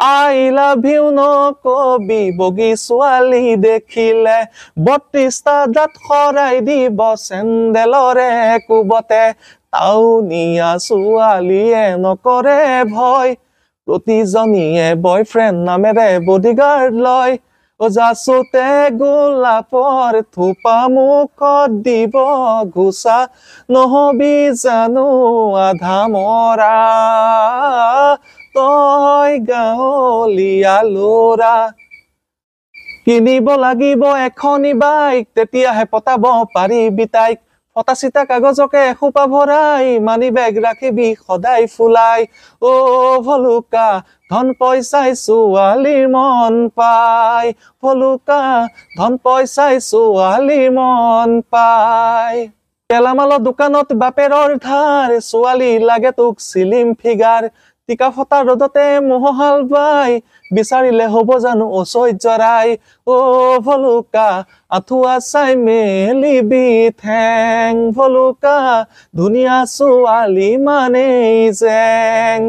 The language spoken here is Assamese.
I love you নকবি বগী ছোৱালী দেখিলে ৩২টা দাঁত সৰাই দিব চেন্দেলৰে কোবতে টাউনীয়া ছোৱালীয়ে নকৰে ভয় প্ৰতিজনীয়ে বয়ফ্ৰেণ্ড নামেৰে বডিগাৰ্ড লয় যাচোতে গোলাপৰ থোপা মুখত দিব ঘোচা নহবি জানো আধা মৰা তই গাঁৱলীয়া ল'ৰা কিনিব লাগিব এখনি বাইক তেতিয়াহে পতাব পাৰিবি তাইক ফটা চিটা কাগজকে এসোপা ভৰাই মানি বেগ ৰাখিবি সদায় ফুলাই অ ভলুকা ধন পইচাই ছোৱালীৰ মন পায় ভলুকা ধন পইচাই ছোৱালীৰ মন পায় গেলামালৰ দোকানত বাপেৰৰ ধাৰ ছোৱালী লাগে তোক চিলিম ফিগাৰ টিকা ফটা ৰ'দতে মহহাল বাই বিচাৰিলে হ'ব জানো ঐশ্বৰ্যৰাই অ ভলুকা আঁঠুৱা চাই মেলিবি ঠেং ভলুকা ধুনীয়া ছোৱালী মানেই জেং